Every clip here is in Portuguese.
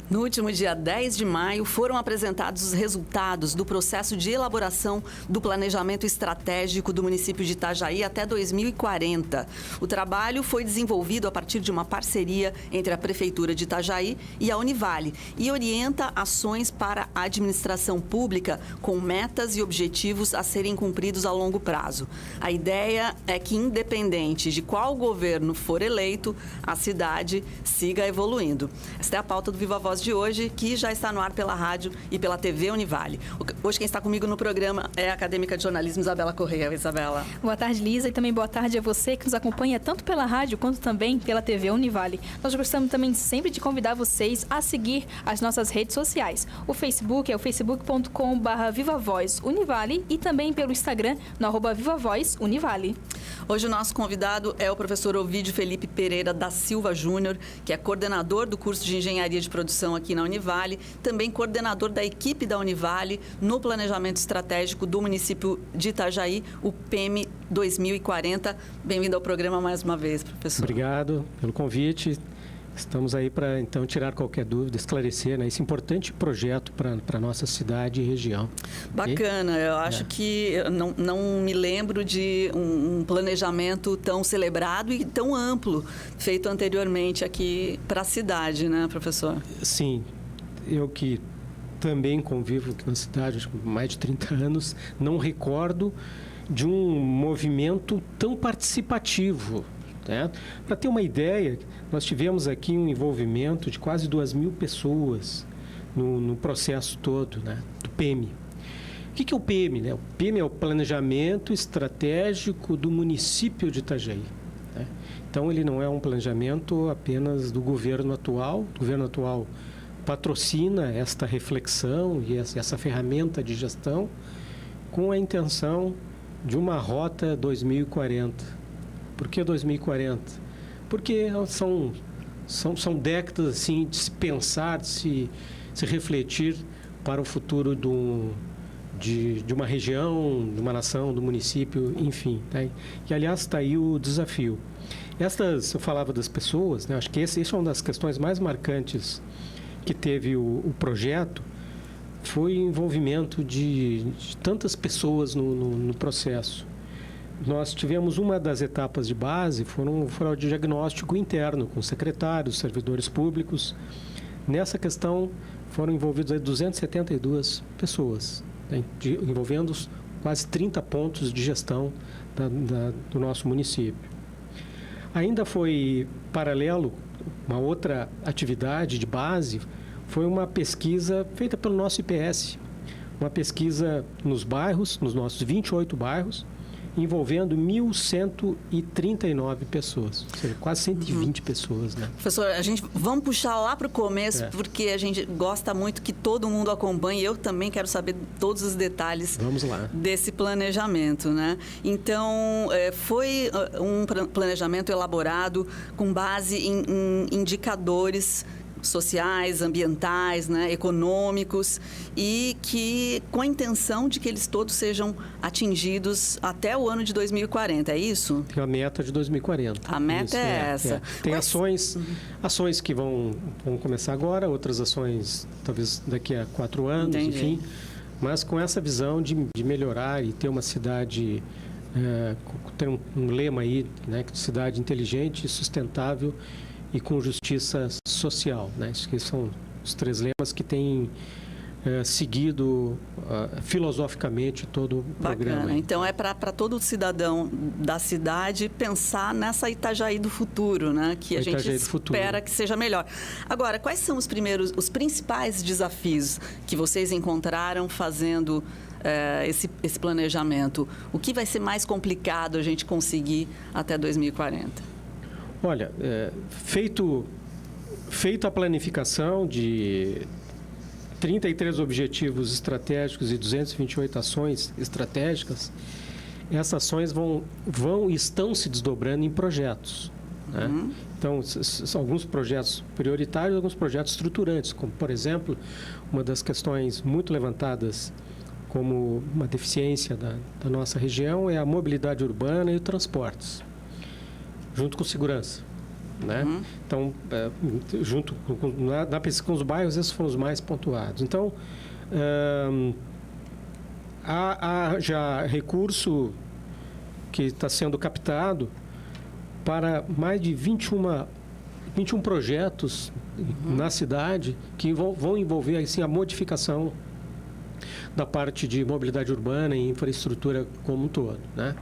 No último dia 10 de maio, foram apresentados os resultados do processo de elaboração do planejamento estratégico do município de Itajaí até 2040. O trabalho foi desenvolvido a partir de uma parceria entre a Prefeitura de Itajaí e a Univale e orienta ações para a administração pública com metas e objetivos a serem cumpridos a longo prazo. A ideia é que, independente de qual governo for eleito, a cidade siga evoluindo. Esta é a pauta do Viva Voz de hoje, que já está no ar pela rádio e pela TV Univale. Hoje quem está comigo no programa é a acadêmica de jornalismo Isabela Correia. Isabela. Boa tarde, Lisa, e também boa tarde a você que nos acompanha tanto pela rádio quanto também pela TV Univale. Nós gostamos também sempre de convidar vocês a seguir as nossas redes sociais. O Facebook é o facebook.com/VivaVozUnivale e também pelo Instagram no @VivaVozUnivale. Hoje o nosso convidado é o professor Ovídio Felipe Pereira da Silva Júnior, que é coordenador do curso de Engenharia de Produção aqui na Univale, também coordenador da equipe da Univale no planejamento estratégico do município de Itajaí, o PEM 2040. Bem-vindo ao programa mais uma vez, professor. Obrigado pelo convite. Estamos aí para, então, tirar qualquer dúvida, esclarecer, né, esse importante projeto para a nossa cidade e região. Bacana. Eu acho que eu não me lembro de um planejamento tão celebrado e tão amplo feito anteriormente aqui para a cidade, né, professor? Sim. Eu que também convivo aqui na cidade há mais de 30 anos, não recordo de um movimento tão participativo. Para ter uma ideia, nós tivemos aqui um envolvimento de quase 2.000 pessoas no processo todo, né, do PEM. O que é o PEM? Né? O PEM é o Planejamento Estratégico do Município de Itajaí. Né? Então, ele não é um planejamento apenas do governo atual. O governo atual patrocina esta reflexão e essa ferramenta de gestão com a intenção de uma rota 2040. Por que 2040? Porque são décadas assim, de se pensar, de se refletir para o futuro de uma região, de uma nação, do município, enfim. Né? E, aliás, está aí o desafio. Eu falava das pessoas, né? Acho que essa é uma das questões mais marcantes que teve o projeto, foi o envolvimento de tantas pessoas no processo. Nós tivemos uma das etapas de base, foi o diagnóstico interno, com secretários, servidores públicos. Nessa questão foram envolvidas 272 pessoas, né, envolvendo quase 30 pontos de gestão do nosso município. Ainda foi paralelo, uma outra atividade de base, foi uma pesquisa feita pelo nosso IPS, uma pesquisa nos bairros, nos nossos 28 bairros, envolvendo 1.139 pessoas, ou seja, quase 120 pessoas. Né? Professor, vamos puxar lá para o começo, porque a gente gosta muito que todo mundo acompanhe. Eu também quero saber todos os detalhes desse planejamento. Né? Então, foi um planejamento elaborado com base em indicadores sociais, ambientais, né, econômicos, e que com a intenção de que eles todos sejam atingidos até o ano de 2040, é isso? Tem a meta de 2040. A meta é essa. Tem ações que vão começar agora, outras ações talvez daqui a 4 anos, Entendi. Enfim, mas com essa visão de melhorar e ter uma cidade, tem um lema aí, né, cidade inteligente, sustentável e com justiça social, né? Esses que são os 3 lemas que têm seguido filosoficamente todo o programa. Bacana. Então é para todo cidadão da cidade pensar nessa Itajaí do futuro, né? Que a gente espera que seja melhor. Agora, quais são os principais desafios que vocês encontraram fazendo esse planejamento? O que vai ser mais complicado a gente conseguir até 2040? Olha, feito a planificação de 33 objetivos estratégicos e 228 ações estratégicas, essas ações estão se desdobrando em projetos. Né? Então, são alguns projetos prioritários, alguns projetos estruturantes, como, por exemplo, uma das questões muito levantadas como uma deficiência da nossa região é a mobilidade urbana e os transportes, junto com segurança. né? Então, junto na pesquisa com os bairros, esses foram os mais pontuados. Então, há já recurso que está sendo captado para mais de 21 projetos na cidade que vão envolver assim, a modificação da parte de mobilidade urbana e infraestrutura como um todo, né?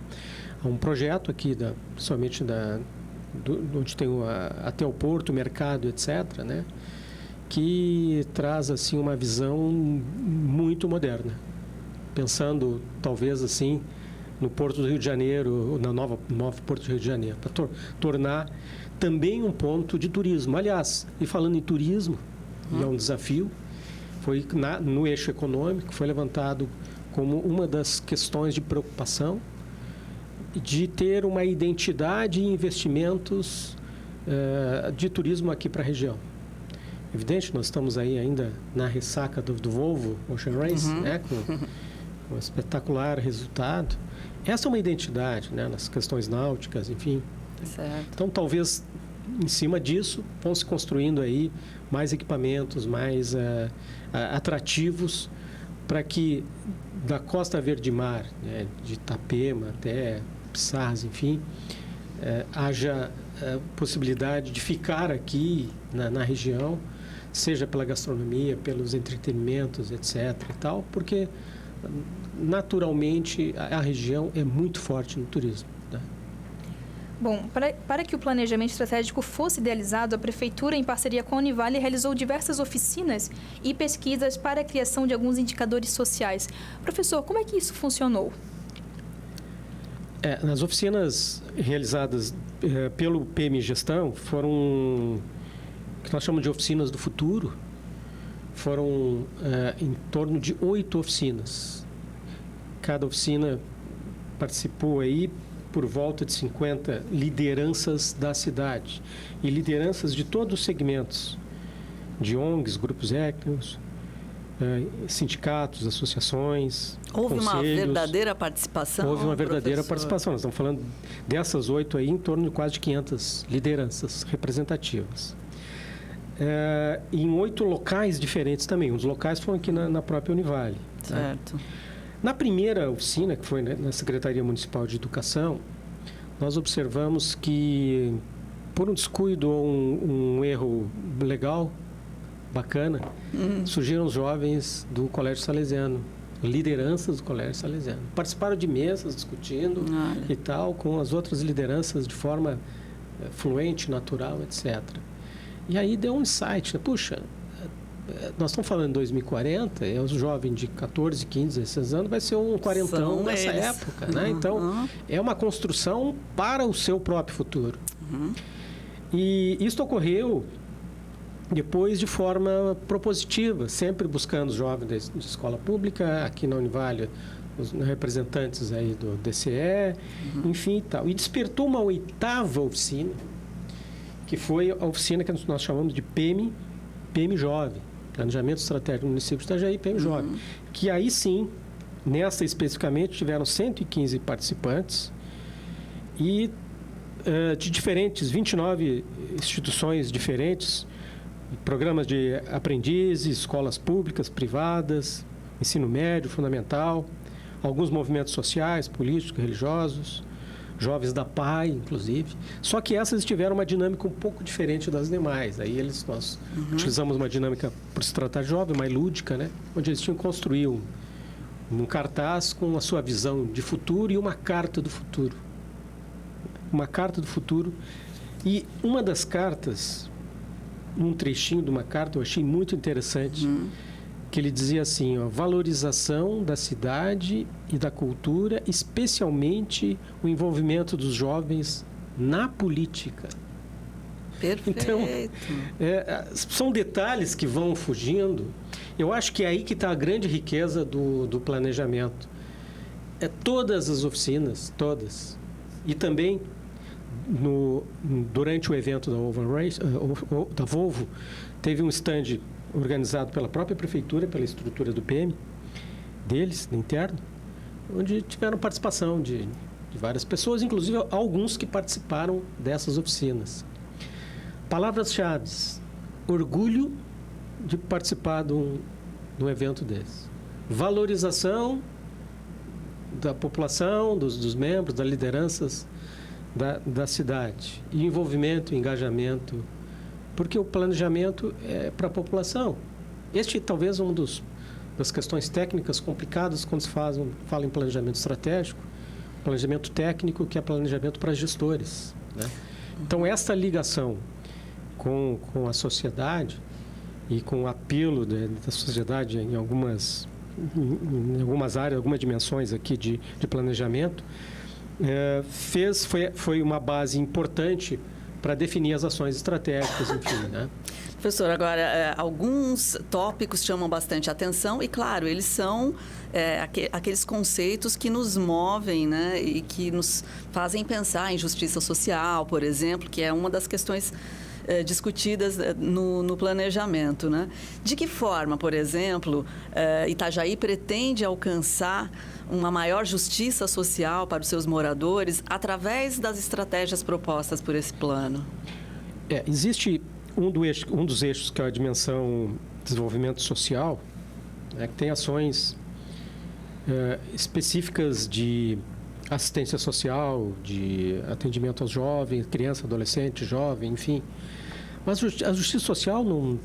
Há um projeto aqui, somente onde tem até o porto, o mercado, etc., né? Que traz assim, uma visão muito moderna, pensando talvez assim no Porto do Rio de Janeiro, na nova Porto do Rio de Janeiro, para tornar também um ponto de turismo. Aliás, e falando em turismo, e é um desafio, foi no eixo econômico, foi levantado como uma das questões de preocupação de ter uma identidade e investimentos de turismo aqui para a região. Evidente, nós estamos aí ainda na ressaca do Volvo Ocean Race, né, com um espetacular resultado. Essa é uma identidade, né, nas questões náuticas, enfim. Certo. Então, talvez, em cima disso, vão se construindo aí mais equipamentos, mais atrativos, para que da Costa Verde Mar, né, de Itapema até Pissarras, enfim, haja possibilidade de ficar aqui na região, seja pela gastronomia, pelos entretenimentos, etc. e tal, porque naturalmente a região é muito forte no turismo, né? Bom, para que o planejamento estratégico fosse idealizado, a Prefeitura, em parceria com a Univale, realizou diversas oficinas e pesquisas para a criação de alguns indicadores sociais. Professor, como é que isso funcionou? Nas oficinas realizadas pelo PM Gestão, foram o que nós chamamos de oficinas do futuro, foram em torno de 8 oficinas. Cada oficina participou aí por volta de 50 lideranças da cidade e lideranças de todos os segmentos, de ONGs, grupos étnicos, sindicatos, associações, Houve conselhos. uma verdadeira participação? Houve uma verdadeira professor? participação. Nós estamos falando dessas 8 aí, em torno de quase de 500 lideranças representativas. Em 8 locais diferentes também. Um dos locais foram aqui na própria Univale. Certo. Né? Na primeira oficina, que foi na Secretaria Municipal de Educação, nós observamos que, por um descuido ou um erro legal, bacana, surgiram os jovens do Colégio Salesiano, lideranças do Colégio Salesiano. Participaram de mesas discutindo e tal, com as outras lideranças de forma fluente, natural, etc. E aí deu um insight, né? Puxa, nós estamos falando em 2040, o jovem de 14, 15, 16 anos vai ser um quarentão nessa época, né? Então, é uma construção para o seu próprio futuro. E isso ocorreu depois de forma propositiva, sempre buscando os jovens de escola pública, aqui na Univale, os representantes aí do DCE, enfim e tal. E despertou uma 8ª oficina, que foi a oficina que nós chamamos de PM Jovem, Planejamento Estratégico do Município de Itajaí, PM Jovem, que aí sim, nessa especificamente, tiveram 115 participantes e de 29 instituições diferentes, programas de aprendizes, escolas públicas, privadas, ensino médio, fundamental, alguns movimentos sociais, políticos, religiosos, jovens da PAI, inclusive. Só que essas tiveram uma dinâmica um pouco diferente das demais. Aí nós utilizamos uma dinâmica, por se tratar de jovem, mais lúdica, né? Onde eles tinham que construir um cartaz com a sua visão de futuro e uma carta do futuro. Uma carta do futuro. E uma das cartas, um trechinho de uma carta, eu achei muito interessante, que ele dizia assim, ó, valorização da cidade e da cultura, especialmente o envolvimento dos jovens na política. Perfeito. Então, são detalhes que vão fugindo. Eu acho que é aí que está a grande riqueza do planejamento. Todas as oficinas, todas. E também, durante o evento da Volvo, teve um stand organizado pela própria prefeitura, pela estrutura do PM, deles, do interno, onde tiveram participação de várias pessoas, inclusive alguns que participaram dessas oficinas. Palavras-chave: orgulho de participar de um evento desse. Valorização da população, dos membros, das lideranças da cidade. E envolvimento, engajamento, porque o planejamento é para a população. Este talvez das questões técnicas complicadas quando se fala em planejamento estratégico, planejamento técnico, que é planejamento para gestores, né? Então, essa ligação com a sociedade e com o apelo da sociedade em algumas áreas, algumas dimensões aqui de planejamento, foi uma base importante para definir as ações estratégicas, enfim, né? Professor, agora, alguns tópicos chamam bastante atenção e, claro, eles são aqueles conceitos que nos movem, né, e que nos fazem pensar em justiça social, por exemplo, que é uma das questões discutidas no planejamento, né? De que forma, por exemplo, Itajaí pretende alcançar uma maior justiça social para os seus moradores através das estratégias propostas por esse plano? Existe um dos eixos, que é a dimensão desenvolvimento social, que tem ações específicas de assistência social, de atendimento aos jovens, criança, adolescente, jovem, enfim. Mas a justiça social, não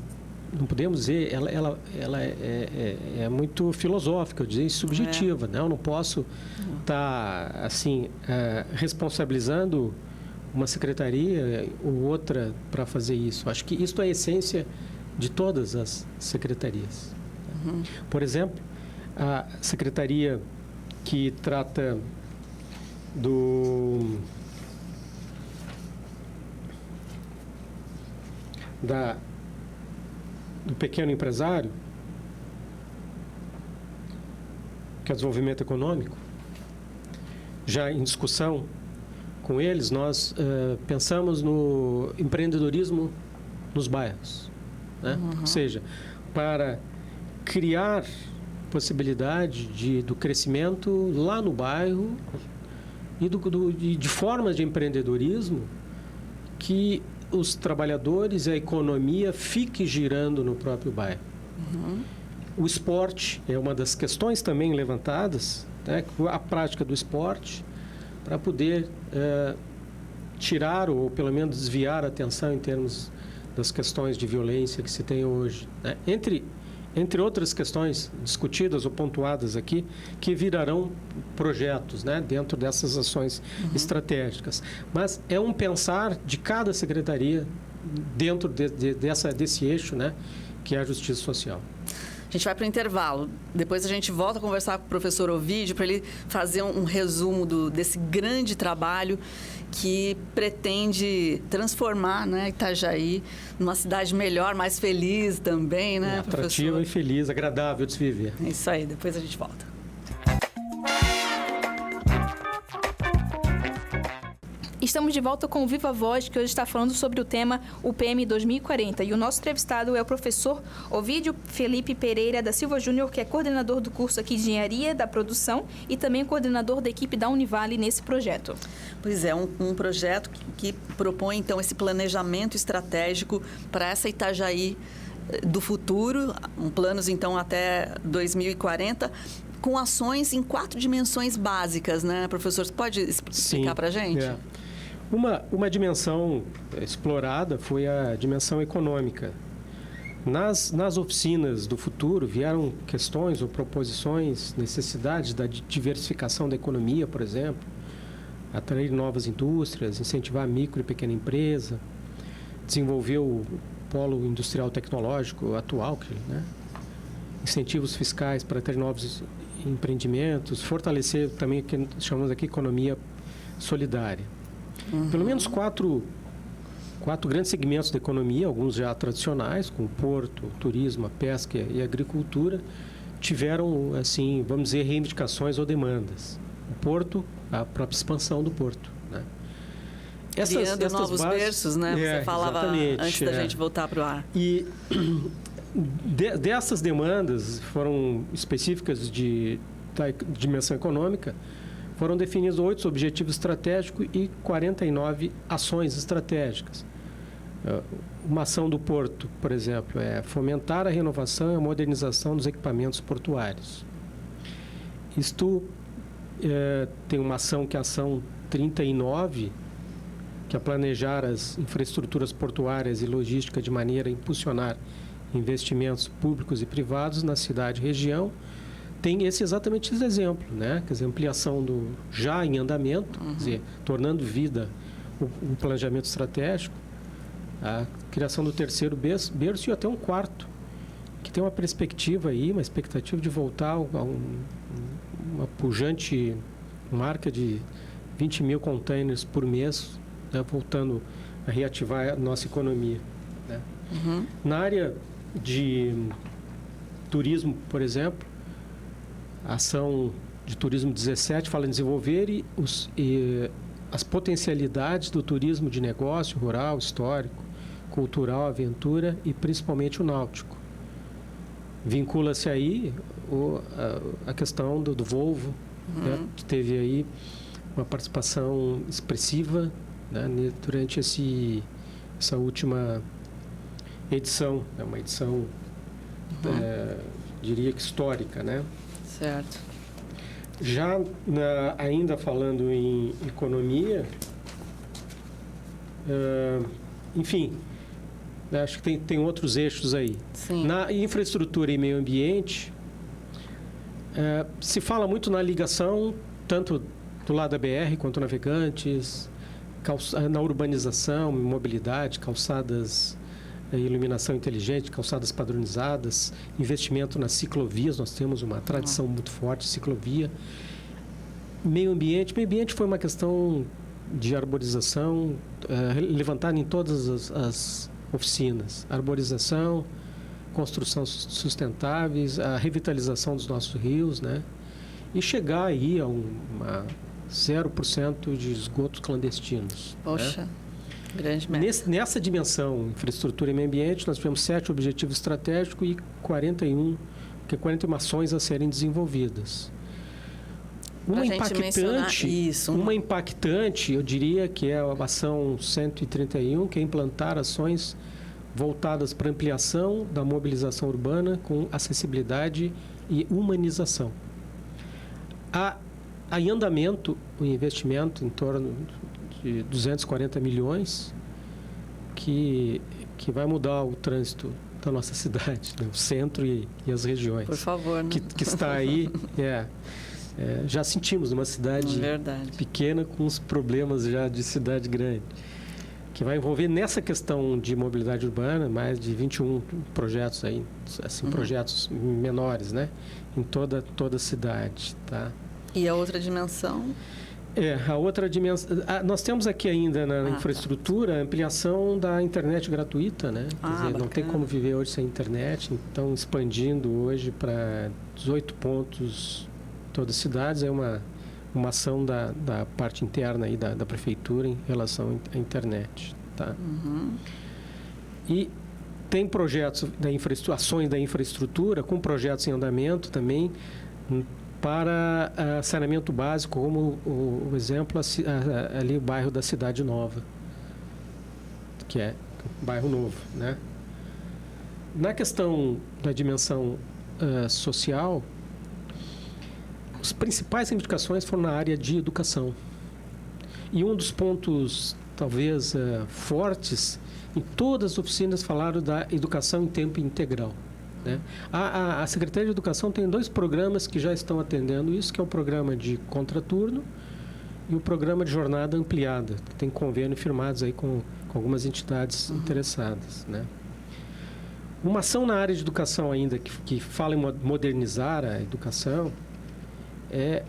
podemos dizer, ela é muito filosófica, eu diria, subjetiva, né? Eu não posso estar, assim, responsabilizando uma secretaria ou outra para fazer isso. Acho que isso é a essência de todas as secretarias. Uhum. Por exemplo, a secretaria que trata do pequeno empresário, que é desenvolvimento econômico, já em discussão com eles, nós pensamos no empreendedorismo nos bairros, né? Uhum. Ou seja, para criar possibilidade do crescimento lá no bairro e de formas de empreendedorismo que os trabalhadores e a economia fiquem girando no próprio bairro. Uhum. O esporte é uma das questões também levantadas, né? A prática do esporte, para poder tirar ou pelo menos desviar a atenção em termos das questões de violência que se tem hoje, né? Entre outras questões discutidas ou pontuadas aqui, que virarão projetos, né, dentro dessas ações estratégicas. Mas é um pensar de cada secretaria dentro desse eixo, né, que é a justiça social. A gente vai para o intervalo. Depois a gente volta a conversar com o professor Ovídio para ele fazer um resumo desse grande trabalho que pretende transformar, né, Itajaí numa cidade melhor, mais feliz também, né, professor? Atrativa e feliz, agradável de se viver. É isso aí, depois a gente volta. Estamos de volta com o Viva Voz, que hoje está falando sobre o tema UPM 2040. E o nosso entrevistado é o professor Ovídio Felipe Pereira da Silva Júnior, que é coordenador do curso aqui de Engenharia da Produção e também coordenador da equipe da Univale nesse projeto. Pois é, um projeto que propõe, então, esse planejamento estratégico para essa Itajaí do futuro, planos, então, até 2040, com ações em 4 dimensões básicas, né, professor? Você pode explicar para a gente? É. Uma dimensão explorada foi a dimensão econômica. Nas oficinas do futuro vieram questões ou proposições, necessidades da diversificação da economia, por exemplo, atrair novas indústrias, incentivar a micro e pequena empresa, desenvolver o polo industrial tecnológico atual, né? Incentivos fiscais para ter novos empreendimentos, fortalecer também o que chamamos aqui economia solidária. Uhum. Pelo menos quatro grandes segmentos da economia, alguns já tradicionais, como porto, turismo, pesca e agricultura, tiveram, assim, vamos dizer, reivindicações ou demandas. O porto, a própria expansão do porto, né? Criando novos berços, né? Você falava antes da gente voltar para o ar. E dessas demandas foram específicas da dimensão econômica, foram definidos 8 objetivos estratégicos e 49 ações estratégicas. Uma ação do Porto, por exemplo, é fomentar a renovação e a modernização dos equipamentos portuários. Isto tem uma ação que é a ação 39, que é planejar as infraestruturas portuárias e logística de maneira a impulsionar investimentos públicos e privados na cidade e região. Tem exatamente esse exemplo, né? Quer dizer, ampliação do já em andamento, quer dizer, tornando vida o planejamento estratégico, a criação do terceiro berço e até um quarto, que tem uma perspectiva aí, uma expectativa de voltar a uma pujante marca de 20 mil containers por mês, né? Voltando a reativar a nossa economia, né? Na área de turismo, por exemplo, a ação de turismo 17 fala em desenvolver as potencialidades do turismo de negócio, rural, histórico, cultural, aventura e principalmente o náutico. Vincula-se aí a questão do Volvo, né, que teve aí uma participação expressiva, né, durante essa última edição. É uma edição, diria que histórica, né? Certo. Já ainda falando em economia, enfim, acho que tem outros eixos aí. Sim. Na infraestrutura e meio ambiente, se fala muito na ligação, tanto do lado da BR quanto navegantes, na urbanização, mobilidade, calçadas, iluminação inteligente, calçadas padronizadas, investimento nas ciclovias. Nós temos uma tradição muito forte de ciclovia. Meio ambiente foi uma questão de arborização levantada em todas as oficinas. Arborização, construção sustentáveis, a revitalização dos nossos rios, né? E chegar aí a 0% de esgotos clandestinos. Poxa, né? Grande meta. Nessa dimensão, infraestrutura e meio ambiente, nós tivemos 7 objetivos estratégicos e 41 ações a serem desenvolvidas. Uma impactante, eu diria que é a ação 131, que é implantar ações voltadas para ampliação da mobilização urbana com acessibilidade e humanização. Há em andamento o investimento em torno de 240 milhões que vai mudar o trânsito da nossa cidade, né? O centro e as regiões. Por favor, né? Que está aí, já sentimos uma cidade pequena com os problemas já de cidade grande, que vai envolver nessa questão de mobilidade urbana mais de 21 projetos aí, assim, projetos menores, né? Em toda a cidade, tá? E a outra dimensão? A outra dimensão... nós temos aqui ainda na infraestrutura a ampliação da internet gratuita, né? Quer dizer, não tem como viver hoje sem internet, então expandindo hoje para 18 pontos em todas as cidades. É uma ação da parte interna aí da prefeitura em relação à internet, tá? E tem projetos ações da infraestrutura com projetos em andamento também para saneamento básico, como o exemplo ali o bairro da Cidade Nova, que é um bairro novo, né? Na questão da dimensão social, as principais reivindicações foram na área de educação. E um dos pontos, talvez, fortes, em todas as oficinas falaram da educação em tempo integral, né? A Secretaria de Educação tem 2 programas que já estão atendendo isso, que é o programa de contraturno e o programa de jornada ampliada, que tem convênio firmados aí com algumas entidades interessadas, né? Uma ação na área de educação ainda que fala em modernizar a educação é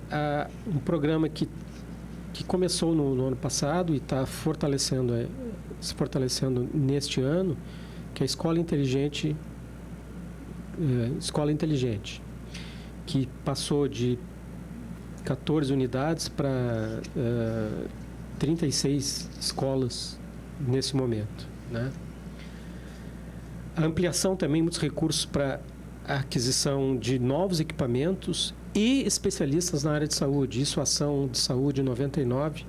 um programa que começou no ano passado e está se fortalecendo neste ano, que é a Escola Inteligente, que passou de 14 unidades para 36 escolas nesse momento, né? A ampliação também, muitos recursos para a aquisição de novos equipamentos e especialistas na área de saúde. Isso, a ação de saúde 99,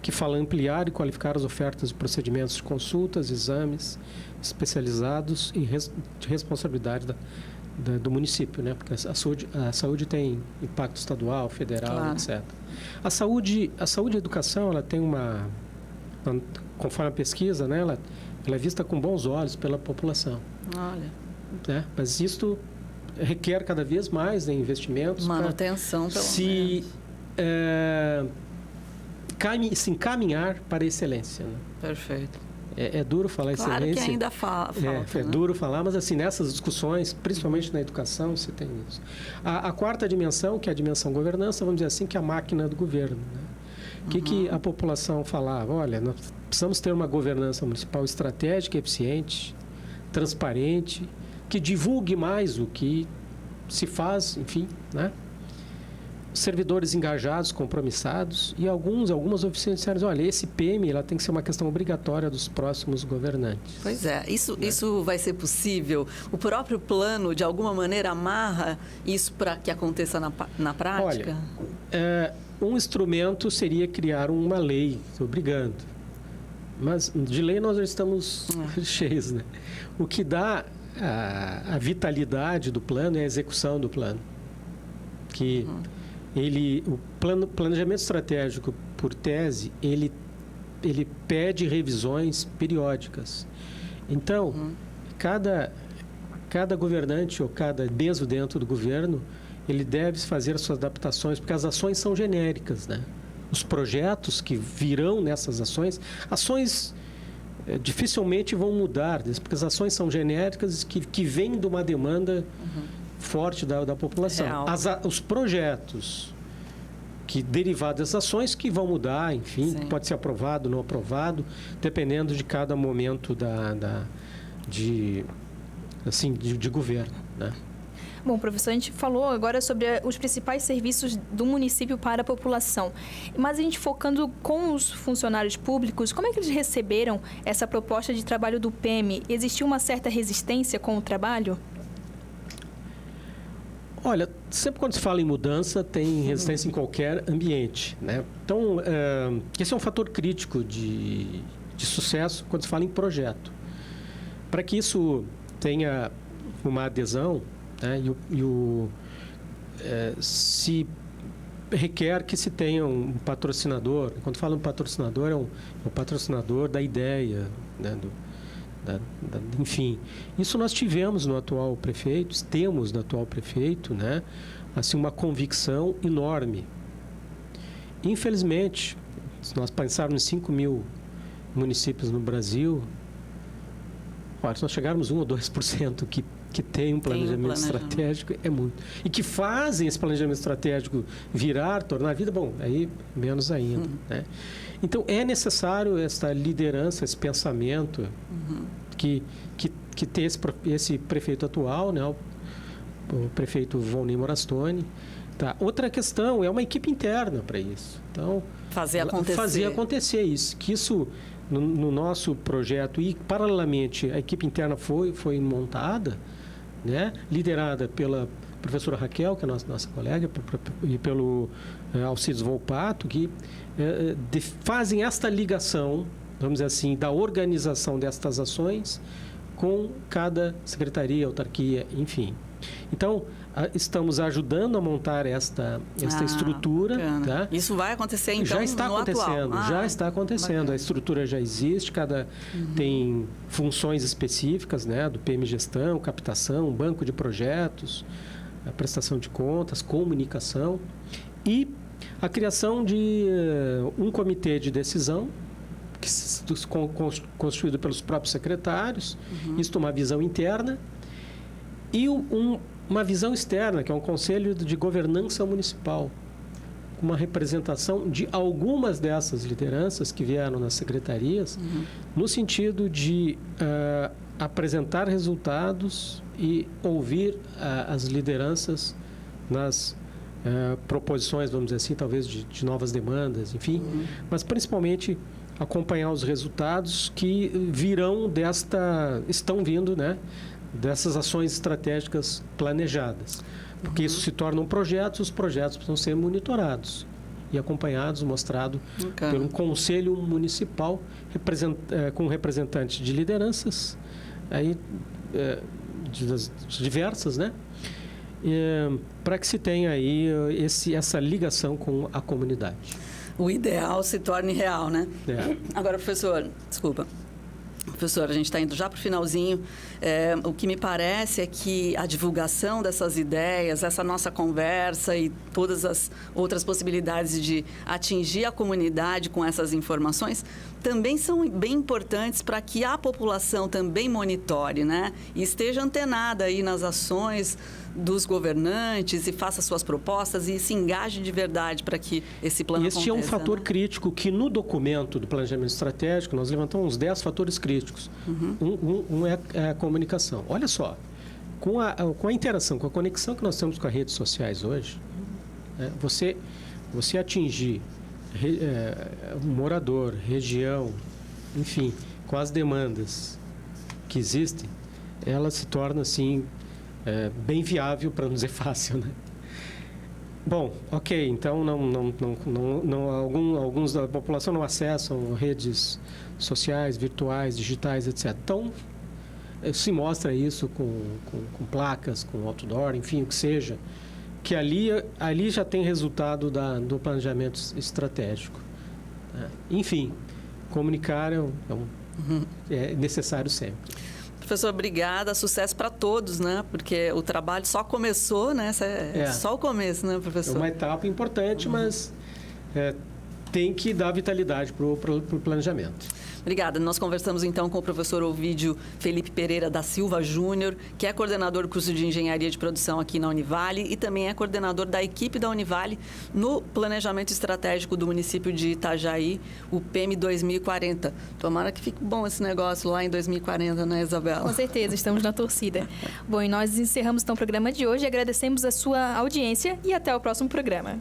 que fala ampliar e qualificar as ofertas de procedimentos de consultas, exames especializados e de responsabilidade do município, né? Porque a saúde tem impacto estadual, federal, claro, etc. A saúde e a educação, ela tem conforme a pesquisa, né? Ela é vista com bons olhos pela população. Olha. Né? Mas isto requer cada vez mais, né, investimentos. Manutenção, pelo menos. Se encaminhar para a excelência. Né? Perfeito. É duro falar claro excelência. Que ainda falta. É duro falar, mas assim, nessas discussões, principalmente na educação, você tem isso. A quarta dimensão, que é a dimensão governança, vamos dizer assim, que é a máquina do governo. Né? O que a população falava? Olha, nós precisamos ter uma governança municipal estratégica, eficiente, transparente, que divulgue mais o que se faz, enfim, né? Servidores engajados, compromissados, e algumas oficinas disseram, olha, esse PM ela tem que ser uma questão obrigatória dos próximos governantes. Pois é, isso vai ser possível? O próprio plano, de alguma maneira, amarra isso para que aconteça na prática? Olha, um instrumento seria criar uma lei obrigando, mas de lei nós já estamos cheios, né? O que dá a vitalidade do plano é a execução do plano, que o planejamento estratégico, por tese, ele pede revisões periódicas. Então, cada governante ou mesmo dentro do governo, ele deve fazer as suas adaptações, porque as ações são genéricas, né? Os projetos que virão nessas ações dificilmente vão mudar, porque as ações são genéricas que vêm de uma demanda forte da população. Os projetos que derivados das ações que vão mudar, enfim, que pode ser aprovado, não aprovado, dependendo de cada momento de governo, né? Bom, professor, a gente falou agora sobre os principais serviços do município para a população. Mas a gente focando com os funcionários públicos, como é que eles receberam essa proposta de trabalho do PM? Existiu uma certa resistência com o trabalho? Olha, sempre quando se fala em mudança, tem resistência em qualquer ambiente, né? Então, esse é um fator crítico de sucesso quando se fala em projeto. Para que isso tenha uma adesão, né, se requer que se tenha um patrocinador. Quando fala um patrocinador, é um patrocinador da ideia, né, enfim. Isso nós tivemos no atual prefeito, temos no atual prefeito, né, assim, uma convicção enorme. Infelizmente, se nós pensarmos em 5.000 municípios no Brasil, olha, se nós chegarmos 1 ou 2% que tem um planejamento estratégico, é muito. E que fazem esse planejamento estratégico tornar a vida, bom, aí menos ainda. Né? Então, é necessário essa liderança, esse pensamento que tem esse prefeito atual, né? O prefeito Volney Morastone. Tá? Outra questão é uma equipe interna para isso. Então, fazer acontecer isso. Que isso, no nosso projeto, e paralelamente a equipe interna foi montada, né? Liderada pela professora Raquel, que é nossa colega, e pelo Alcides Volpato, que fazem esta ligação, vamos dizer assim, da organização destas ações com cada secretaria, autarquia, enfim. Então, estamos ajudando a montar esta estrutura. Tá? Isso vai acontecer, então, já está acontecendo, já está acontecendo. Bacana. A estrutura já existe, tem funções específicas, né, do PM Gestão, captação, banco de projetos, a prestação de contas, comunicação e a criação de um comitê de decisão, constituído pelos próprios secretários, isso uma visão interna, e uma visão externa, que é um conselho de governança municipal, uma representação de algumas dessas lideranças que vieram nas secretarias, no sentido de apresentar resultados e ouvir as lideranças nas proposições, vamos dizer assim, talvez de novas demandas, enfim, mas principalmente acompanhar os resultados que estão vindo, né, dessas ações estratégicas planejadas. Porque isso se tornam projetos, os projetos precisam ser monitorados. e acompanhados, mostrado Bacana. pelo Conselho Municipal, com representantes de lideranças, aí, diversas, né? Para que se tenha aí essa ligação com a comunidade. O ideal se torne real, né? Agora, professor, desculpa. Professor, a gente está indo já para o finalzinho. O que me parece é que a divulgação dessas ideias, essa nossa conversa e todas as outras possibilidades de atingir a comunidade com essas informações também são bem importantes para que a população também monitore, né? E esteja antenada aí nas ações dos governantes e faça suas propostas e se engaje de verdade para que esse plano aconteça. Este é um fator, né? crítico que no documento do planejamento estratégico nós levantamos uns 10 fatores críticos. Um é a comunicação. Olha só, com a interação, com a conexão que nós temos com as redes sociais hoje, né, você atingir morador, região, enfim, com as demandas que existem, ela se torna assim bem viável, para não dizer fácil, né? Bom, ok, então alguns da população não acessam redes sociais, virtuais, digitais, etc. Então, se mostra isso com placas, com outdoor, enfim, o que seja, que ali já tem resultado do planejamento estratégico. Enfim, comunicar é necessário sempre. Professor, obrigada. Sucesso para todos, né? Porque o trabalho só começou, né? Só o começo, né, professor? É uma etapa importante, mas tem que dar vitalidade para o planejamento. Obrigada. Nós conversamos, então, com o professor Ovídio Felipe Pereira da Silva Júnior, que é coordenador do curso de Engenharia de Produção aqui na Univale e também é coordenador da equipe da Univale no Planejamento Estratégico do município de Itajaí, o PEM 2040. Tomara que fique bom esse negócio lá em 2040, né, Isabela? Com certeza, estamos na torcida. Bom, e nós encerramos, então, o programa de hoje. Agradecemos a sua audiência e até o próximo programa.